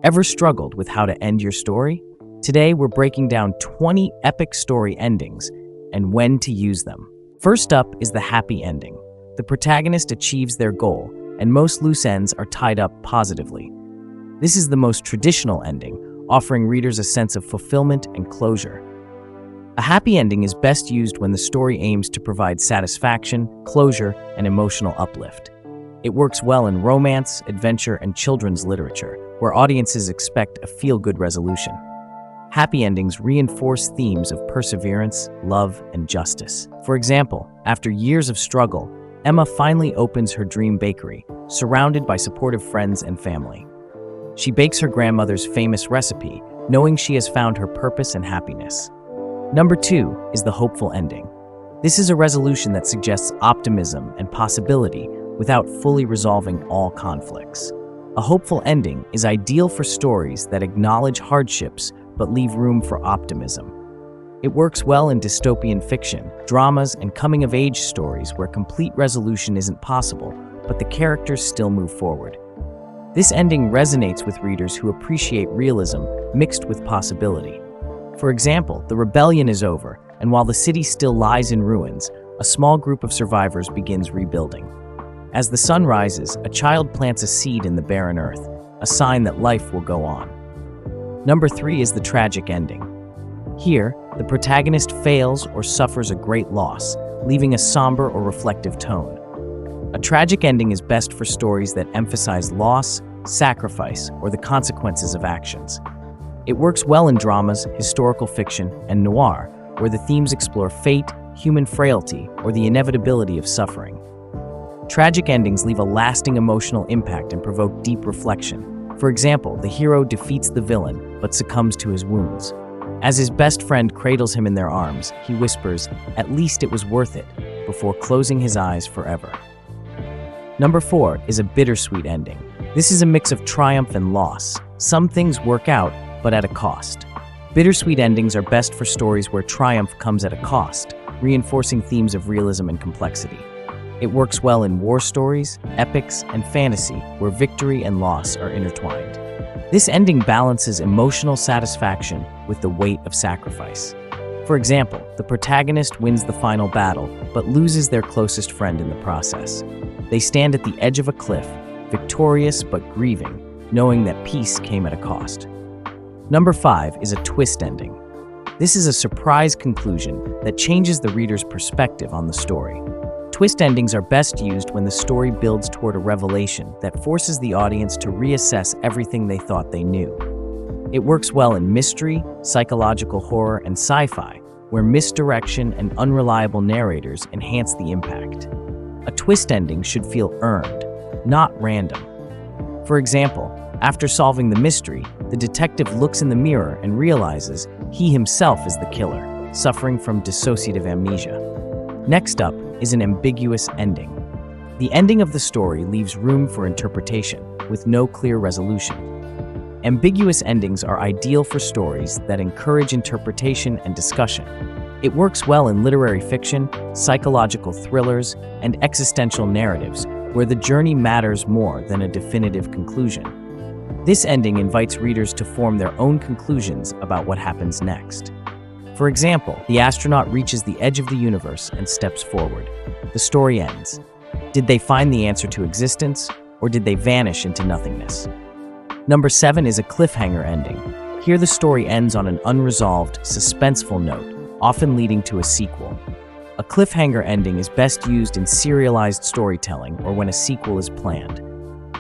Ever struggled with how to end your story? Today, we're breaking down 20 epic story endings and when to use them. First up is the happy ending. The protagonist achieves their goal, and most loose ends are tied up positively. This is the most traditional ending, offering readers a sense of fulfillment and closure. A happy ending is best used when the story aims to provide satisfaction, closure, and emotional uplift. It works well in romance, adventure, and children's literature, where audiences expect a feel-good resolution. Happy endings reinforce themes of perseverance, love, and justice. For example, after years of struggle, Emma finally opens her dream bakery, surrounded by supportive friends and family. She bakes her grandmother's famous recipe, knowing she has found her purpose and happiness. Number 2 is the hopeful ending. This is a resolution that suggests optimism and possibility without fully resolving all conflicts. A hopeful ending is ideal for stories that acknowledge hardships but leave room for optimism. It works well in dystopian fiction, dramas, and coming-of-age stories where complete resolution isn't possible, but the characters still move forward. This ending resonates with readers who appreciate realism mixed with possibility. For example, the rebellion is over, and while the city still lies in ruins, a small group of survivors begins rebuilding. As the sun rises, a child plants a seed in the barren earth, a sign that life will go on. Number 3 is the tragic ending. Here, the protagonist fails or suffers a great loss, leaving a somber or reflective tone. A tragic ending is best for stories that emphasize loss, sacrifice, or the consequences of actions. It works well in dramas, historical fiction, and noir, where the themes explore fate, human frailty, or the inevitability of suffering. Tragic endings leave a lasting emotional impact and provoke deep reflection. For example, the hero defeats the villain but succumbs to his wounds. As his best friend cradles him in their arms, he whispers, "At least it was worth it," before closing his eyes forever. Number 4 is a bittersweet ending. This is a mix of triumph and loss. Some things work out, but at a cost. Bittersweet endings are best for stories where triumph comes at a cost, reinforcing themes of realism and complexity. It works well in war stories, epics, and fantasy, where victory and loss are intertwined. This ending balances emotional satisfaction with the weight of sacrifice. For example, the protagonist wins the final battle, but loses their closest friend in the process. They stand at the edge of a cliff, victorious but grieving, knowing that peace came at a cost. Number 5 is a twist ending. This is a surprise conclusion that changes the reader's perspective on the story. Twist endings are best used when the story builds toward a revelation that forces the audience to reassess everything they thought they knew. It works well in mystery, psychological horror, and sci-fi, where misdirection and unreliable narrators enhance the impact. A twist ending should feel earned, not random. For example, after solving the mystery, the detective looks in the mirror and realizes he himself is the killer, suffering from dissociative amnesia. Next up is an ambiguous ending. The ending of the story leaves room for interpretation, with no clear resolution. Ambiguous endings are ideal for stories that encourage interpretation and discussion. It works well in literary fiction, psychological thrillers, and existential narratives, where the journey matters more than a definitive conclusion. This ending invites readers to form their own conclusions about what happens next. For example, the astronaut reaches the edge of the universe and steps forward. The story ends. Did they find the answer to existence, or did they vanish into nothingness? Number 7 is a cliffhanger ending. Here the story ends on an unresolved, suspenseful note, often leading to a sequel. A cliffhanger ending is best used in serialized storytelling or when a sequel is planned.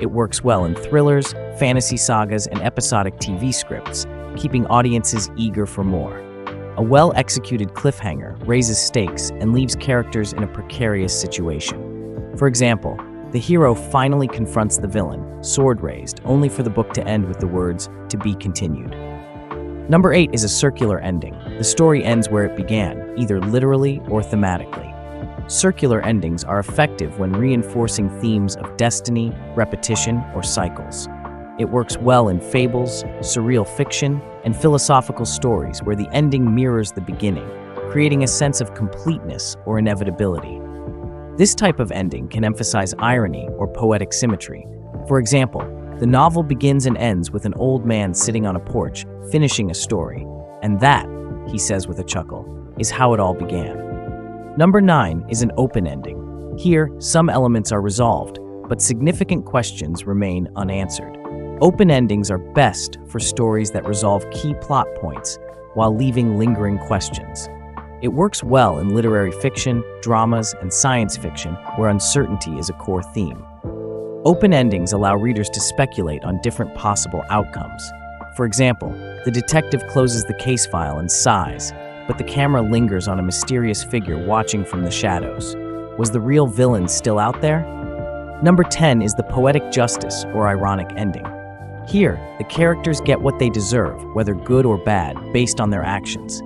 It works well in thrillers, fantasy sagas, and episodic TV scripts, keeping audiences eager for more. A well-executed cliffhanger raises stakes and leaves characters in a precarious situation. For example, the hero finally confronts the villain, sword raised, only for the book to end with the words, "To be continued." Number 8 is a circular ending. The story ends where it began, either literally or thematically. Circular endings are effective when reinforcing themes of destiny, repetition, or cycles. It works well in fables, surreal fiction, and philosophical stories where the ending mirrors the beginning, creating a sense of completeness or inevitability. This type of ending can emphasize irony or poetic symmetry. For example, The novel begins and ends with an old man sitting on a porch, finishing a story. And that, he says with a chuckle, is how it all began. Number 9 is an open ending. Here, some elements are resolved, but significant questions remain unanswered. Open endings are best for stories that resolve key plot points while leaving lingering questions. It works well in literary fiction, dramas, and science fiction where uncertainty is a core theme. Open endings allow readers to speculate on different possible outcomes. For example, the detective closes the case file and sighs, but the camera lingers on a mysterious figure watching from the shadows. Was the real villain still out there? Number 10 is the poetic justice or ironic ending. Here, the characters get what they deserve, whether good or bad, based on their actions.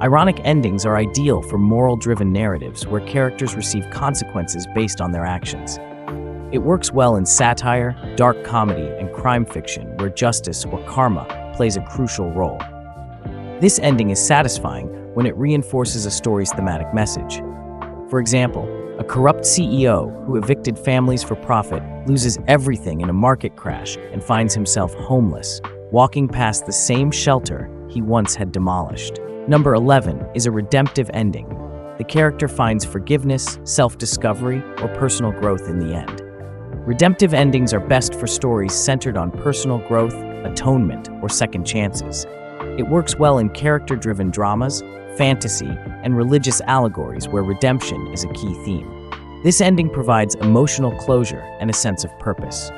Ironic endings are ideal for moral-driven narratives where characters receive consequences based on their actions. It works well in satire, dark comedy, and crime fiction where justice or karma plays a crucial role. This ending is satisfying when it reinforces a story's thematic message. For example, a corrupt CEO who evicted families for profit loses everything in a market crash and finds himself homeless, walking past the same shelter he once had demolished. Number 11 is a redemptive ending. The character finds forgiveness, self-discovery, or personal growth in the end. Redemptive endings are best for stories centered on personal growth, atonement, or second chances. It works well in character-driven dramas, fantasy, and religious allegories where redemption is a key theme. This ending provides emotional closure and a sense of purpose.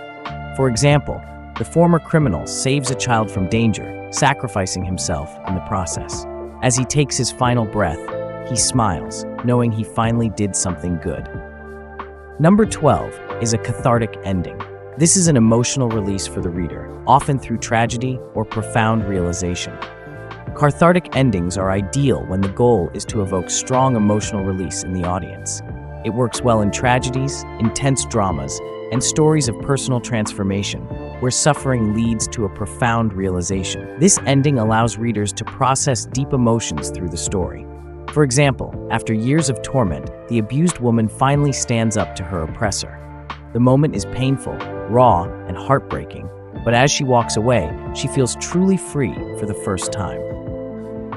For example, the former criminal saves a child from danger, sacrificing himself in the process. As he takes his final breath, he smiles, knowing he finally did something good. Number 12 is a cathartic ending. This is an emotional release for the reader, often through tragedy or profound realization. Cathartic endings are ideal when the goal is to evoke strong emotional release in the audience. It works well in tragedies, intense dramas, and stories of personal transformation, where suffering leads to a profound realization. This ending allows readers to process deep emotions through the story. For example, after years of torment, the abused woman finally stands up to her oppressor. The moment is painful, raw, and heartbreaking, but as she walks away, she feels truly free for the first time.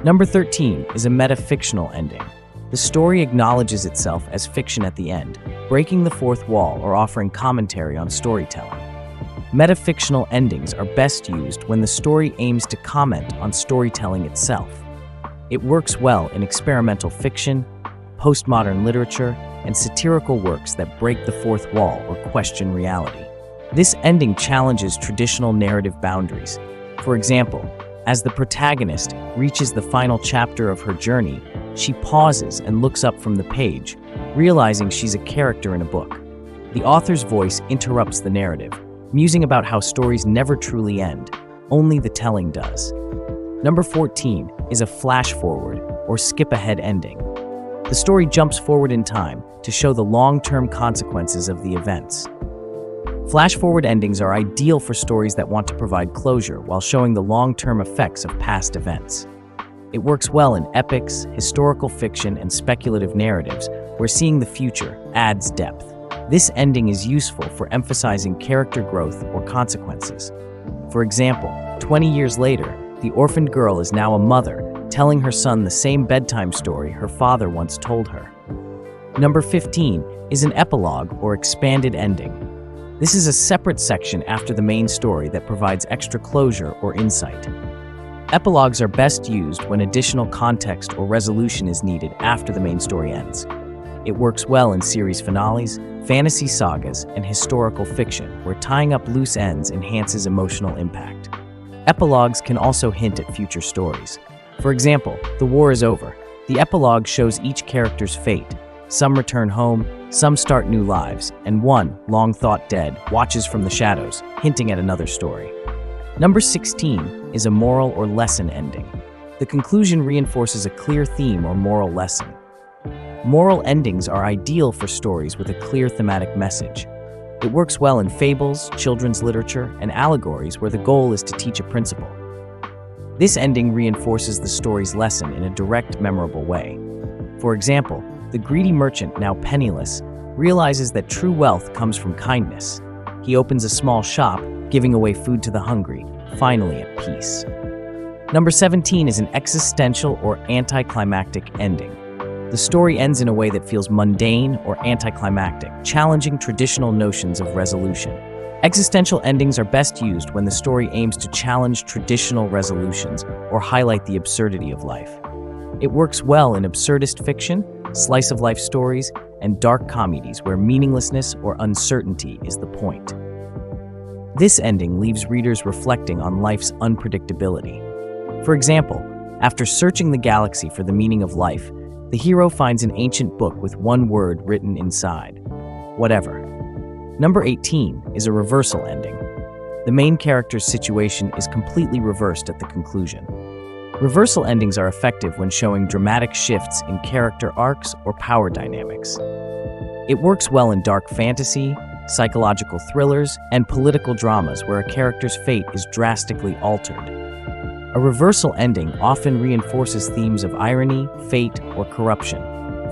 Number 13 is a metafictional ending. The story acknowledges itself as fiction at the end, breaking the fourth wall or offering commentary on storytelling. Metafictional endings are best used when the story aims to comment on storytelling itself. It works well in experimental fiction, postmodern literature, and satirical works that break the fourth wall or question reality. This ending challenges traditional narrative boundaries. For example, as the protagonist reaches the final chapter of her journey, she pauses and looks up from the page, realizing she's a character in a book. The author's voice interrupts the narrative, musing about how stories never truly end, only the telling does. Number 14 is a flash-forward or skip-ahead ending. The story jumps forward in time to show the long-term consequences of the events. Flash-forward endings are ideal for stories that want to provide closure while showing the long-term effects of past events. It works well in epics, historical fiction, and speculative narratives where seeing the future adds depth. This ending is useful for emphasizing character growth or consequences. For example, 20 years later, the orphaned girl is now a mother, telling her son the same bedtime story her father once told her. Number 15 is an epilogue or expanded ending. This is a separate section after the main story that provides extra closure or insight. Epilogues are best used when additional context or resolution is needed after the main story ends. It works well in series finales, fantasy sagas, and historical fiction, where tying up loose ends enhances emotional impact. Epilogues can also hint at future stories. For example, The War is Over. The epilogue shows each character's fate. Some return home, some start new lives, and one, long thought dead, watches from the shadows, hinting at another story. Number 16 is a moral or lesson ending. The conclusion reinforces a clear theme or moral lesson. Moral endings are ideal for stories with a clear thematic message. It works well in fables, children's literature, and allegories where the goal is to teach a principle. This ending reinforces the story's lesson in a direct, memorable way. For example, the greedy merchant, now penniless, realizes that true wealth comes from kindness. he opens a small shop, giving away food to the hungry, finally at peace. Number 17 is an existential or anticlimactic ending. The story ends in a way that feels mundane or anticlimactic, challenging traditional notions of resolution. Existential endings are best used when the story aims to challenge traditional resolutions or highlight the absurdity of life. It works well in absurdist fiction, slice-of-life stories, and dark comedies where meaninglessness or uncertainty is the point. This ending leaves readers reflecting on life's unpredictability. For example, after searching the galaxy for the meaning of life, the hero finds an ancient book with one word written inside: whatever. Number 18 is a reversal ending. The main character's situation is completely reversed at the conclusion. Reversal endings are effective when showing dramatic shifts in character arcs or power dynamics. It works well in dark fantasy, psychological thrillers, and political dramas where a character's fate is drastically altered. A reversal ending often reinforces themes of irony, fate, or corruption.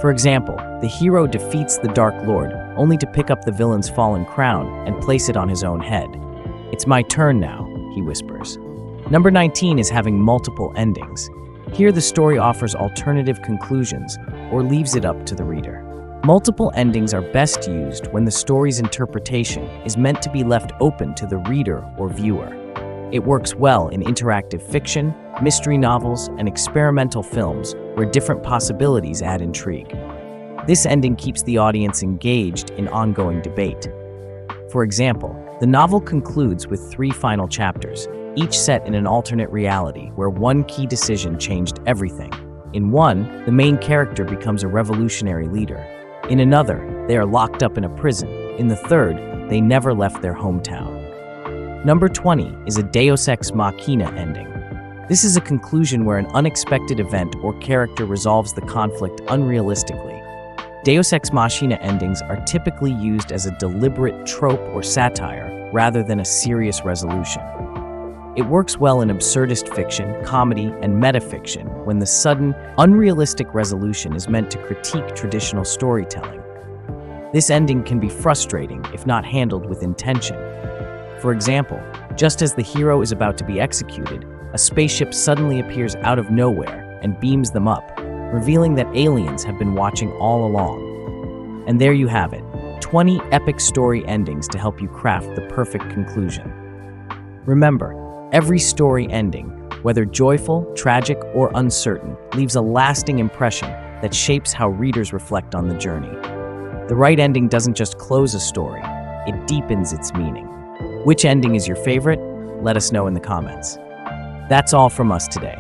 For example, the hero defeats the Dark Lord only to pick up the villain's fallen crown and place it on his own head. "It's my turn now," he whispers. Number 19 is having multiple endings. Here the story offers alternative conclusions or leaves it up to the reader. Multiple endings are best used when the story's interpretation is meant to be left open to the reader or viewer. It works well in interactive fiction, mystery novels, and experimental films where different possibilities add intrigue. This ending keeps the audience engaged in ongoing debate. For example, the novel concludes with 3 final chapters, each set in an alternate reality where one key decision changed everything. In one, the main character becomes a revolutionary leader. In another, they are locked up in a prison. In the third, they never left their hometown. Number 20 is a Deus Ex Machina ending. This is a conclusion where an unexpected event or character resolves the conflict unrealistically. Deus Ex Machina endings are typically used as a deliberate trope or satire rather than a serious resolution. It works well in absurdist fiction, comedy, and metafiction when the sudden, unrealistic resolution is meant to critique traditional storytelling. This ending can be frustrating if not handled with intention. For example, just as the hero is about to be executed, a spaceship suddenly appears out of nowhere and beams them up, revealing that aliens have been watching all along. And there you have it, 20 epic story endings to help you craft the perfect conclusion. Remember, every story ending, whether joyful, tragic, or uncertain, leaves a lasting impression that shapes how readers reflect on the journey. The right ending doesn't just close a story, it deepens its meaning. Which ending is your favorite? Let us know in the comments. That's all from us today.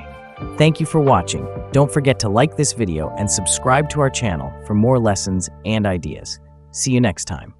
Thank you for watching. Don't forget to like this video and subscribe to our channel for more lessons and ideas. See you next time.